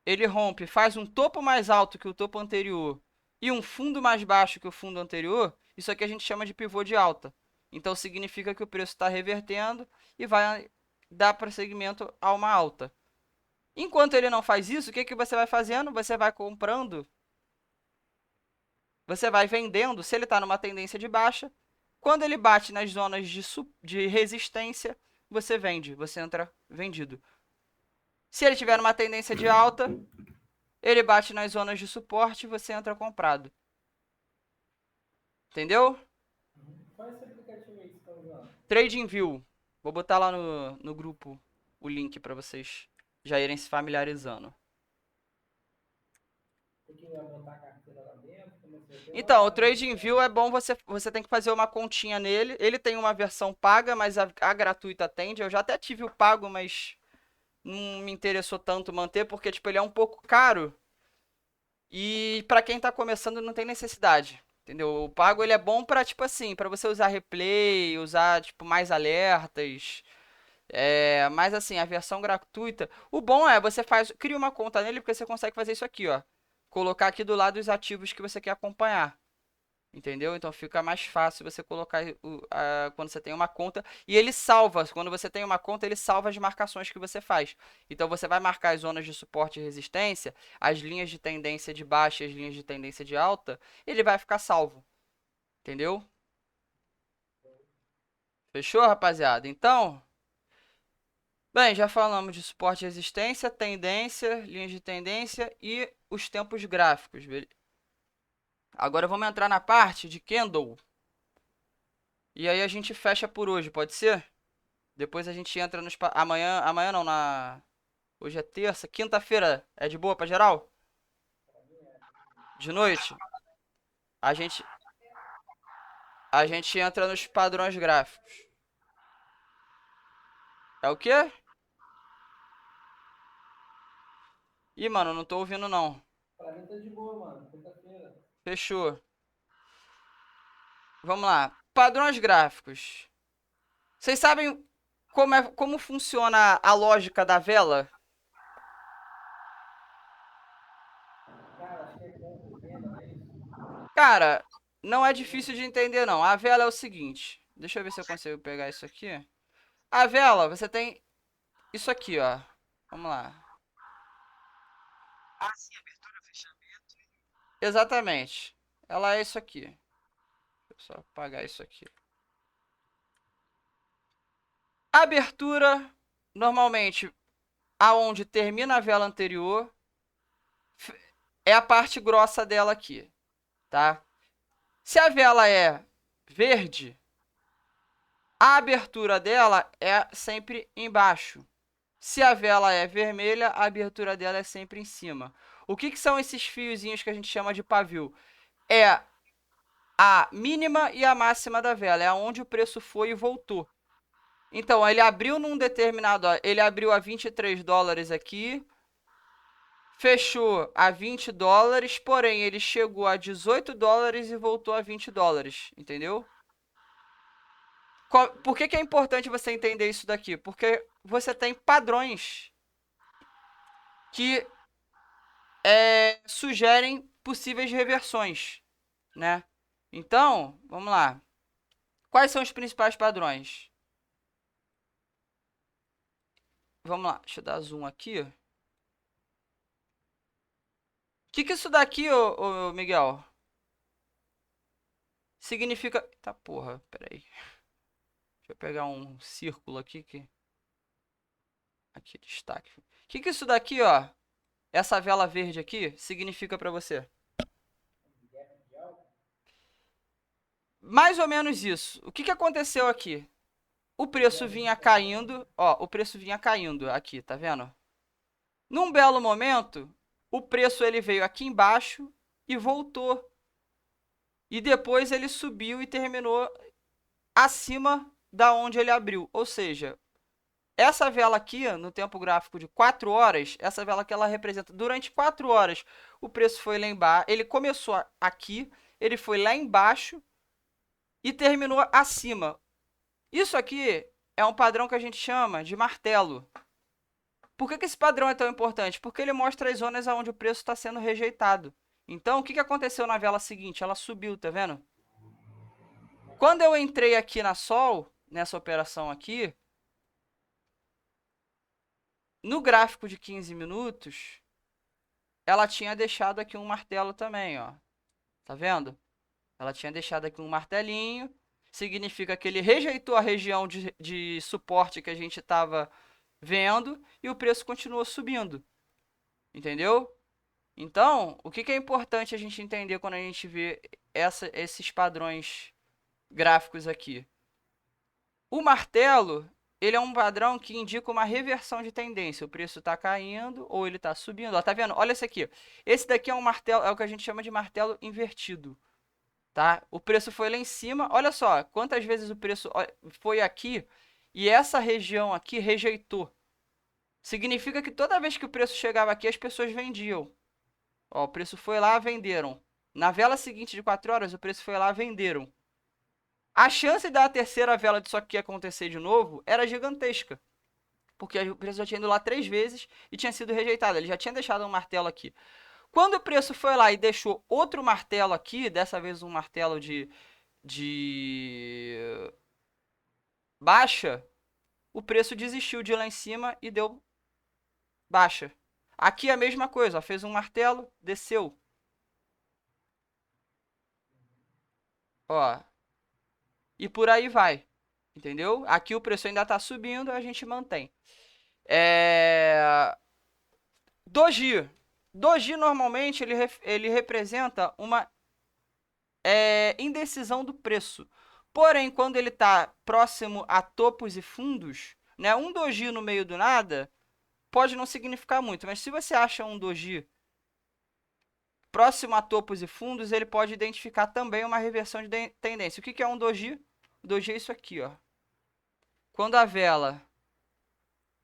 ele rompe, faz um topo mais alto que o topo anterior e um fundo mais baixo que o fundo anterior, isso aqui a gente chama de pivô de alta. Então significa que o preço está revertendo e vai dar prosseguimento a uma alta. Enquanto ele não faz isso, o que você vai fazendo? Você vai comprando, você vai vendendo, se ele está numa tendência de baixa, quando ele bate nas zonas de resistência, você vende, você entra vendido. Se ele tiver uma tendência de alta, ele bate nas zonas de suporte e você entra comprado. Entendeu? Qual é esse aplicativo aí que você está usando? TradingView. Vou botar lá no grupo o link para vocês já irem se familiarizando. Tem que botar a carteira lá dentro, como é que é? Então, o TradingView é bom, você tem que fazer uma continha nele. Ele tem uma versão paga, mas a gratuita atende. Eu já até tive o pago, mas não me interessou tanto manter, porque tipo, ele é um pouco caro. E pra quem tá começando não tem necessidade. Entendeu? O pago ele é bom pra, tipo assim, pra você usar replay, usar tipo mais alertas. Mas assim, a versão gratuita, o bom é você cria uma conta nele porque você consegue fazer isso aqui, ó. Colocar aqui do lado os ativos que você quer acompanhar. Entendeu? Então fica mais fácil você colocar quando você tem uma conta. E ele salva. Quando você tem uma conta, ele salva as marcações que você faz. Então você vai marcar as zonas de suporte e resistência, as linhas de tendência de baixa e as linhas de tendência de alta. Ele vai ficar salvo. Entendeu? Fechou, rapaziada? Então, bem, já falamos de suporte e resistência, tendência, linhas de tendência e os tempos gráficos. Agora vamos entrar na parte de candle. E aí a gente fecha por hoje, pode ser? Depois a gente entra nos... Amanhã não, hoje é terça. Quinta-feira é de boa pra geral? De noite? A gente... A gente entra nos padrões gráficos. É o quê? Ih, mano, não tô ouvindo não. Pra mim tá de boa, mano. Quinta-feira. Fechou. Vamos lá. Padrões gráficos. Vocês sabem como funciona a lógica da vela? Cara, acho que é compra e venda, não é isso? Cara, não é difícil de entender não. A vela é o seguinte. Deixa eu ver se eu consigo pegar isso aqui. A vela, você tem isso aqui, ó. Vamos lá. Ah, sim, abertura, fechamento. Exatamente. Ela é isso aqui. Deixa eu só apagar isso aqui. A abertura, normalmente, aonde termina a vela anterior, é a parte grossa dela aqui, tá? Se a vela é verde, a abertura dela é sempre embaixo. Se a vela é vermelha, a abertura dela é sempre em cima. O que são esses fiozinhos que a gente chama de pavio? É a mínima e a máxima da vela, é onde o preço foi e voltou. Então, ele abriu num determinado, ele abriu a 23 dólares aqui, fechou a 20 dólares, porém ele chegou a 18 dólares e voltou a 20 dólares, entendeu? Por que é importante você entender isso daqui? Porque você tem padrões que sugerem possíveis reversões, né? Então, vamos lá. Quais são os principais padrões? Vamos lá, deixa eu dar zoom aqui. O que é isso daqui, ô Miguel? Significa... Tá porra, peraí. Deixa eu pegar um círculo aqui que... Aqui, destaque. O que é isso daqui, ó? Essa vela verde aqui significa pra você? Mais ou menos isso. O que aconteceu aqui? O preço vinha caindo, ó, o preço vinha caindo aqui, tá vendo? Num belo momento, o preço ele veio aqui embaixo e voltou. E depois ele subiu e terminou acima da onde ele abriu. Ou seja, essa vela aqui, no tempo gráfico de 4 horas, essa vela que ela representa, durante 4 horas, o preço foi lá embaixo, ele começou aqui, ele foi lá embaixo e terminou acima. Isso aqui é um padrão que a gente chama de martelo. Por que esse padrão é tão importante? Porque ele mostra as zonas onde o preço está sendo rejeitado. Então, o que aconteceu na vela seguinte? Ela subiu, tá vendo? Quando eu entrei aqui na Sol, nessa operação aqui, no gráfico de 15 minutos, ela tinha deixado aqui um martelo também, ó. Tá vendo? Ela tinha deixado aqui um martelinho. Significa que ele rejeitou a região de suporte que a gente estava vendo e o preço continuou subindo. Entendeu? Então, o que é importante a gente entender quando a gente vê esses padrões gráficos aqui? O martelo, ele é um padrão que indica uma reversão de tendência. O preço está caindo ou ele está subindo. Ó, tá vendo? Olha esse aqui. Esse daqui é um martelo, é o que a gente chama de martelo invertido, tá? O preço foi lá em cima. Olha só, quantas vezes o preço foi aqui e essa região aqui rejeitou. Significa que toda vez que o preço chegava aqui, as pessoas vendiam. Ó, o preço foi lá, venderam. Na vela seguinte de 4 horas, o preço foi lá, venderam. A chance da terceira vela disso aqui acontecer de novo era gigantesca. Porque o preço já tinha ido lá 3 vezes e tinha sido rejeitado. Ele já tinha deixado um martelo aqui. Quando o preço foi lá e deixou outro martelo aqui, dessa vez um martelo de baixa, o preço desistiu de ir lá em cima e deu baixa. Aqui a mesma coisa, ó, fez um martelo, desceu. Ó, e por aí vai. Entendeu? Aqui o preço ainda está subindo, a gente mantém. Doji. Doji normalmente ele representa uma indecisão do preço. Porém, quando ele está próximo a topos e fundos, né, um doji no meio do nada pode não significar muito, mas se você acha um doji próximo a topos e fundos, ele pode identificar também uma reversão de tendência. O que é um doji? O doji é isso aqui, ó. Quando a vela...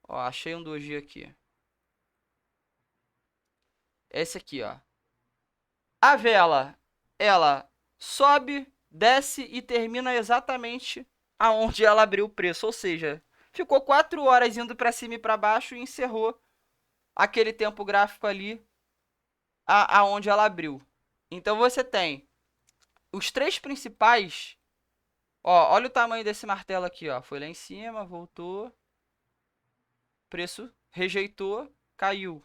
Ó, achei um doji aqui. Esse aqui, ó. A vela, ela sobe, desce e termina exatamente aonde ela abriu o preço. Ou seja, ficou 4 horas indo para cima e para baixo e encerrou aquele tempo gráfico ali aonde ela abriu. Então você tem os 3 principais. Ó, olha o tamanho desse martelo aqui, ó. Foi lá em cima, voltou. Preço rejeitou, caiu.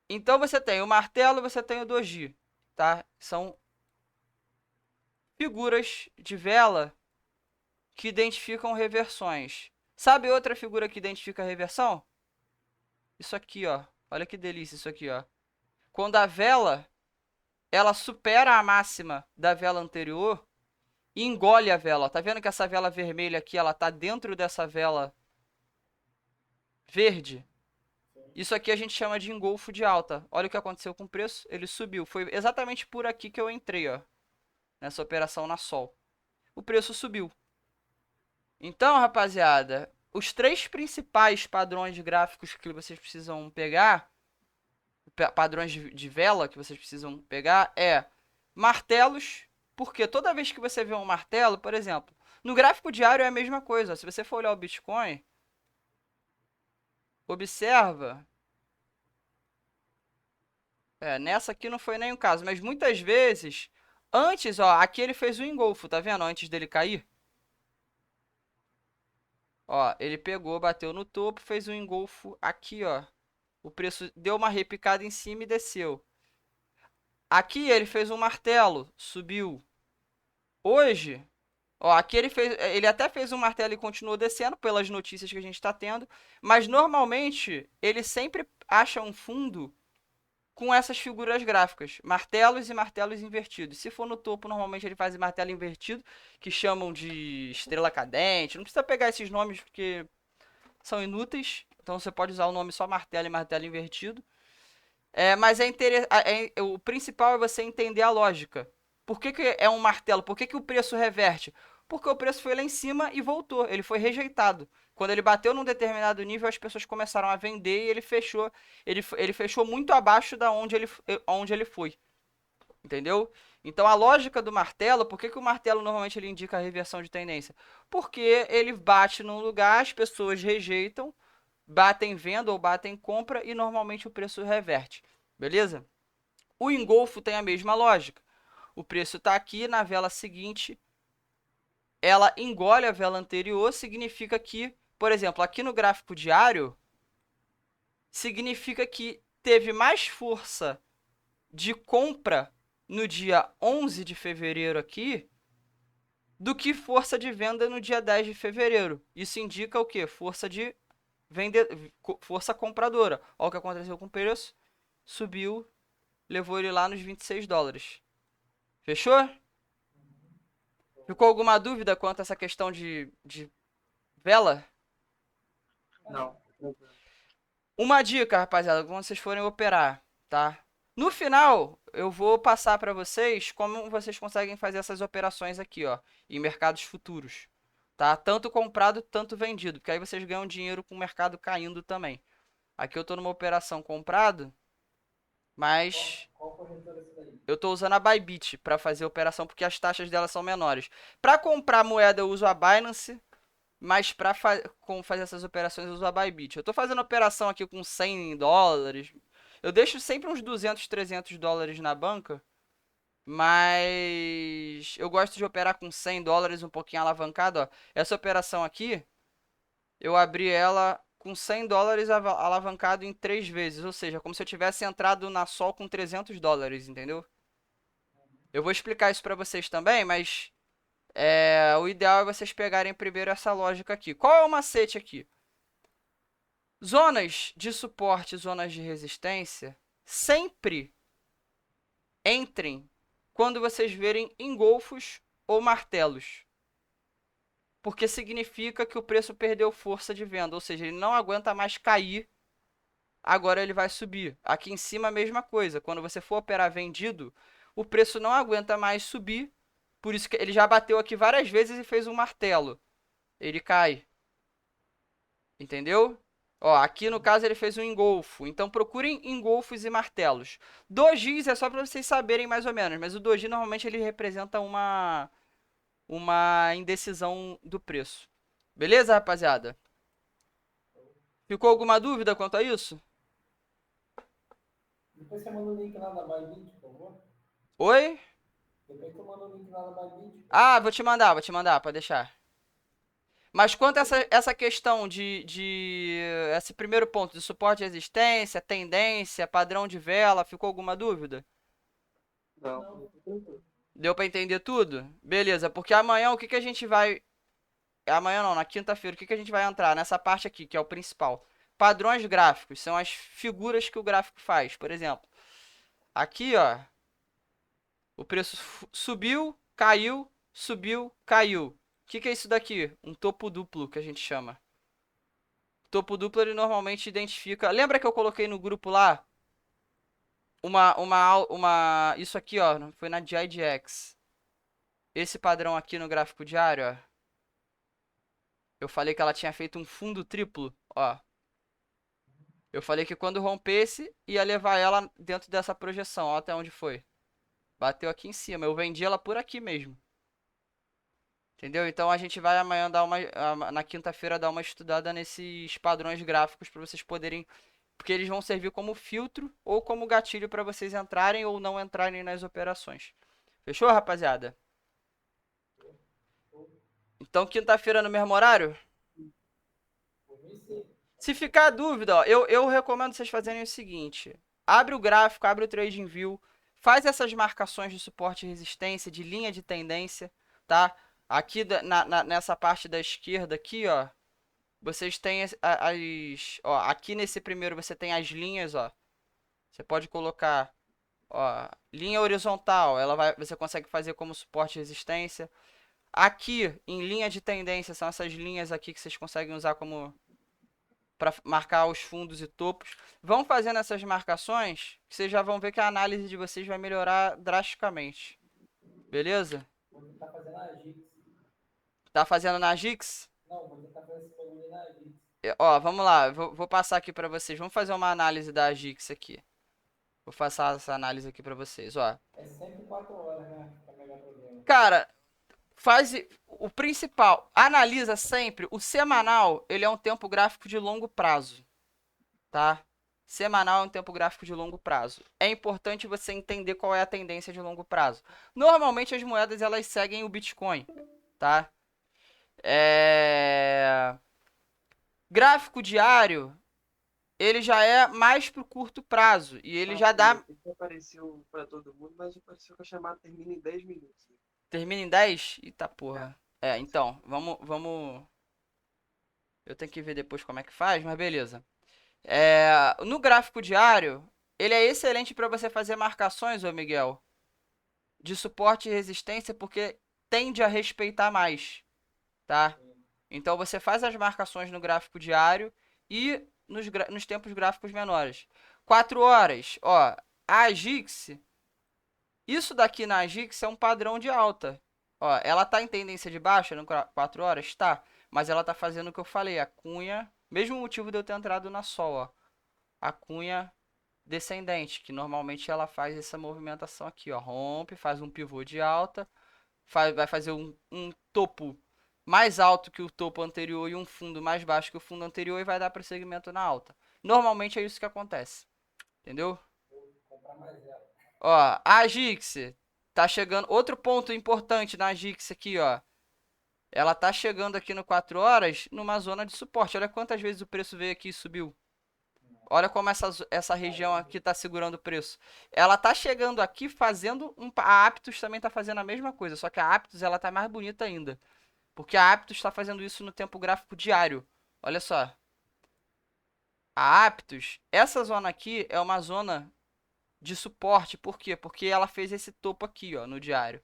Então você tem o martelo e você tem o doji, tá? São figuras de vela que identificam reversões. Sabe outra figura que identifica reversão? Isso aqui, ó. Olha que delícia isso aqui, ó. Quando a vela ela supera a máxima da vela anterior e engole a vela. Tá vendo que essa vela vermelha aqui, ela tá dentro dessa vela verde? Isso aqui a gente chama de engolfo de alta. Olha o que aconteceu com o preço, ele subiu. Foi exatamente por aqui que eu entrei, ó, nessa operação na Sol. O preço subiu. Então, rapaziada, os 3 principais padrões gráficos que vocês precisam pegar, padrões de vela que vocês precisam pegar, é martelos, porque toda vez que você vê um martelo, por exemplo, no gráfico diário é a mesma coisa. Se você for olhar o Bitcoin, observa. Nessa aqui não foi nem o caso, mas muitas vezes, antes, ó, aqui ele fez o engolfo, tá vendo? Antes dele cair. Ó, ele pegou, bateu no topo, fez um engolfo aqui, ó. O preço deu uma repicada em cima e desceu. Aqui ele fez um martelo, subiu. Hoje, ó, aqui ele até fez um martelo e continuou descendo pelas notícias que a gente está tendo, mas normalmente ele sempre acha um fundo com essas figuras gráficas, martelos e martelos invertidos. Se for no topo, normalmente ele faz martelo invertido, que chamam de estrela cadente. Não precisa pegar esses nomes porque são inúteis, então você pode usar o nome só martelo e martelo invertido. Mas o principal é você entender a lógica. Por que é um martelo? Por que o preço reverte? Porque o preço foi lá em cima e voltou, ele foi rejeitado. Quando ele bateu num determinado nível, as pessoas começaram a vender e ele fechou. Ele fechou muito abaixo da onde ele foi. Entendeu? Então a lógica do martelo, por que o martelo normalmente ele indica a reversão de tendência? Porque ele bate num lugar, as pessoas rejeitam, batem venda ou batem compra e normalmente o preço reverte. Beleza? O engolfo tem a mesma lógica. O preço está aqui, na vela seguinte, ela engole a vela anterior, significa que, por exemplo, aqui no gráfico diário, significa que teve mais força de compra no dia 11 de fevereiro aqui do que força de venda no dia 10 de fevereiro. Isso indica o quê? Força compradora. Olha o que aconteceu com o preço. Subiu, levou ele lá nos $26. Fechou? Ficou alguma dúvida quanto a essa questão de vela? Não. Uma dica, rapaziada, quando vocês forem operar, tá? No final, eu vou passar para vocês como vocês conseguem fazer essas operações aqui, ó, em mercados futuros, tá? Tanto comprado, tanto vendido, porque aí vocês ganham dinheiro com o mercado caindo também. Aqui eu tô numa operação comprado, mas Qual corretora é essa daí? eu tô usando a Bybit para fazer a operação porque as taxas dela são menores. Para comprar moeda eu uso a Binance, mas para fazer essas operações eu uso a Bybit. Eu tô fazendo operação aqui com $100. Eu deixo sempre uns 200, $300 na banca, mas eu gosto de operar com $100 um pouquinho alavancado, ó. Essa operação aqui, eu abri ela com $100 alavancado em 3 vezes, ou seja, como se eu tivesse entrado na Sol com $300, entendeu? Eu vou explicar isso para vocês também, mas o ideal é vocês pegarem primeiro essa lógica aqui. Qual é o macete aqui? Zonas de suporte, zonas de resistência, sempre entrem quando vocês verem engolfos ou martelos. Porque significa que o preço perdeu força de venda, ou seja, ele não aguenta mais cair, agora ele vai subir. Aqui em cima a mesma coisa, quando você for operar vendido, o preço não aguenta mais subir, por isso que ele já bateu aqui várias vezes e fez um martelo. Ele cai. Entendeu? Ó, aqui no caso ele fez um engolfo. Então procurem engolfos e martelos. Dojis é só para vocês saberem mais ou menos, mas o doji normalmente ele representa uma indecisão do preço. Beleza, rapaziada? Ficou alguma dúvida quanto a isso? Depois você manda o link lá da Bybit, por favor. Oi? Depois tu manda o link lá da Bybit. Ah, vou te mandar, pode deixar. Mas quanto a essa questão esse primeiro ponto de suporte e resistência, tendência, padrão de vela, ficou alguma dúvida? Não. Deu pra entender tudo? Beleza, porque amanhã o que a gente vai... Amanhã não, na quinta-feira, o que a gente vai entrar? Nessa parte aqui, que é o principal. Padrões gráficos, são as figuras que o gráfico faz. Por exemplo, aqui, ó, o preço subiu, caiu. O que é isso daqui? Um topo duplo, que a gente chama. Topo duplo, ele normalmente identifica... Lembra que eu coloquei no grupo lá? Isso aqui, ó, foi na GIDX. Esse padrão aqui no gráfico diário, ó. Eu falei que ela tinha feito um fundo triplo, ó. Eu falei que quando rompesse, ia levar ela dentro dessa projeção, ó, até onde foi. Bateu aqui em cima, eu vendi ela por aqui mesmo. Entendeu? Então a gente vai amanhã na quinta-feira dar uma estudada nesses padrões gráficos para vocês poderem, porque eles vão servir como filtro ou como gatilho para vocês entrarem ou não entrarem nas operações. Fechou, rapaziada? Então quinta-feira no mesmo horário? Por mim, sim. Se ficar dúvida, ó, eu recomendo vocês fazerem o seguinte: abre o gráfico, abre o TradingView, faz essas marcações de suporte e resistência, de linha de tendência, tá? Aqui nessa parte da esquerda aqui, ó, vocês têm ó, aqui nesse primeiro você tem as linhas, ó. Você pode colocar, ó, linha horizontal, você consegue fazer como suporte e resistência. Aqui em linha de tendência são essas linhas aqui que vocês conseguem usar como para marcar os fundos e topos. Vão fazendo essas marcações, que vocês já vão ver que a análise de vocês vai melhorar drasticamente. Beleza? Vou tentar fazer na Gix. Tá fazendo na Gix? Não, vou tentar fazer esse bagulho na Gix. Ó, vamos lá, vou passar aqui para vocês. Vamos fazer uma análise da Gix aqui. Vou passar essa análise aqui para vocês, ó. É sempre 4 horas, né? Pra melhor problema. Cara, faz o principal, analisa sempre o semanal, ele é um tempo gráfico de longo prazo, tá? Semanal é um tempo gráfico de longo prazo. É importante você entender qual é a tendência de longo prazo. Normalmente as moedas elas seguem o Bitcoin, tá? Gráfico diário, ele já é mais pro curto prazo e ele já dá... Apareceu pra todo mundo, mas apareceu que a chamada termina em 10 minutos. Termina em 10? Eita porra. Então, vamos... Eu tenho que ver depois como é que faz, mas beleza. No gráfico diário, ele é excelente para você fazer marcações, ô Miguel, de suporte e resistência, porque tende a respeitar mais, tá? Então você faz as marcações no gráfico diário e nos tempos gráficos menores. 4 horas, ó, a AGIX, isso daqui na AGIX é um padrão de alta. Ó, ela tá em tendência de baixa no 4 horas? Tá, mas ela tá fazendo o que eu falei, a cunha, mesmo motivo de eu ter entrado na Sol, ó, a cunha descendente, que normalmente ela faz essa movimentação aqui, ó, rompe, faz um pivô de alta, vai fazer um topo mais alto que o topo anterior e um fundo mais baixo que o fundo anterior e vai dar prosseguimento na alta. Normalmente é isso que acontece, entendeu? Comprar mais ela. Ó, a Gix tá chegando, outro ponto importante na Gix aqui, ó. Ela tá chegando aqui no 4 horas numa zona de suporte. Olha quantas vezes o preço veio aqui e subiu. Olha como essa região aqui está segurando o preço. Ela está chegando aqui fazendo a Aptos também está fazendo a mesma coisa, só que a Aptos ela tá mais bonita ainda, porque a Aptos está fazendo isso no tempo gráfico diário. Olha só, a Aptos, essa zona aqui é uma zona de suporte. Por quê? Porque ela fez esse topo aqui, ó, no diário.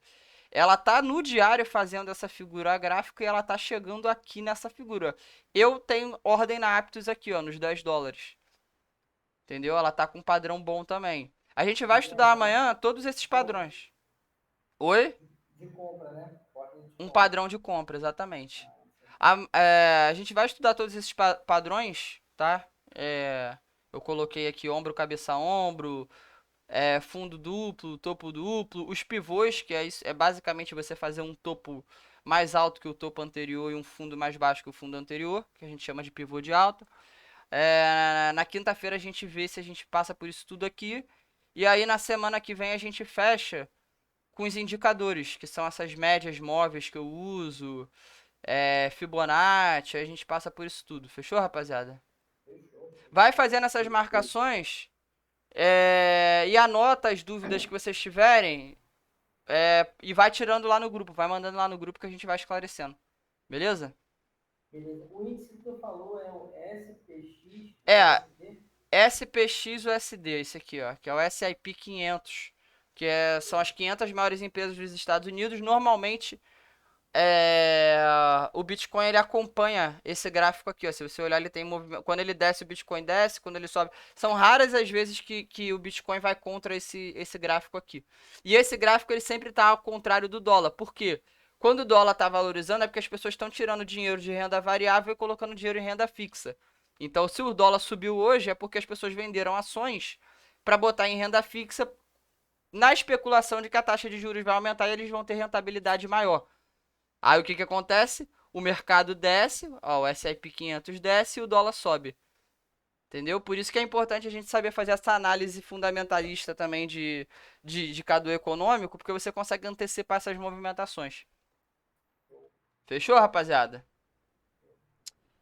Ela tá no diário fazendo essa figura gráfica e ela tá chegando aqui nessa figura. Eu tenho ordem na Aptos aqui, ó, nos $10. Entendeu? Ela tá com um padrão bom também. A gente vai estudar amanhã todos esses padrões. Oi? De compra, né? Ordem de Um compra. padrão de compra, exatamente. A gente vai estudar todos esses padrões, tá? Eu coloquei aqui ombro, cabeça, ombro, fundo duplo, topo duplo, os pivôs, que é basicamente você fazer um topo mais alto que o topo anterior e um fundo mais baixo que o fundo anterior, que a gente chama de pivô de alta. Na quinta-feira a gente vê se a gente passa por isso tudo aqui. E aí na semana que vem a gente fecha com os indicadores, que são essas médias móveis que eu uso, Fibonacci, a gente passa por isso tudo. Fechou, rapaziada? Vai fazendo essas marcações e anota as dúvidas que vocês tiverem e vai tirando lá no grupo, vai mandando lá no grupo que a gente vai esclarecendo. Beleza? Beleza. O índice que tu falou é o SPX É, USD? SPX USD, esse aqui, ó, que é o SIP 500, que são as 500 maiores empresas dos Estados Unidos. Normalmente, o Bitcoin ele acompanha esse gráfico aqui, ó. Se você olhar, ele tem movimento. Quando ele desce, o Bitcoin desce. Quando ele sobe, são raras as vezes que o Bitcoin vai contra esse gráfico aqui. E esse gráfico ele sempre está ao contrário do dólar. Por quê? Quando o dólar está valorizando, é porque as pessoas estão tirando dinheiro de renda variável e colocando dinheiro em renda fixa. Então, se o dólar subiu hoje, é porque as pessoas venderam ações para botar em renda fixa na especulação de que a taxa de juros vai aumentar e eles vão ter rentabilidade maior. Aí o que acontece? O mercado desce, ó, o S&P 500 desce e o dólar sobe. Entendeu? Por isso que é importante a gente saber fazer essa análise fundamentalista também de cadu econômico, porque você consegue antecipar essas movimentações. Fechou, rapaziada?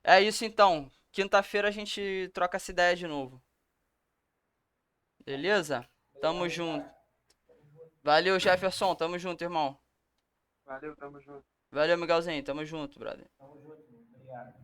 É isso então. Quinta-feira a gente troca essa ideia de novo. Beleza? Tamo junto. Valeu, Jefferson. Tamo junto, irmão. Valeu, tamo junto. Valeu, Miguelzinho. Tamo junto, brother. Tamo junto, obrigado.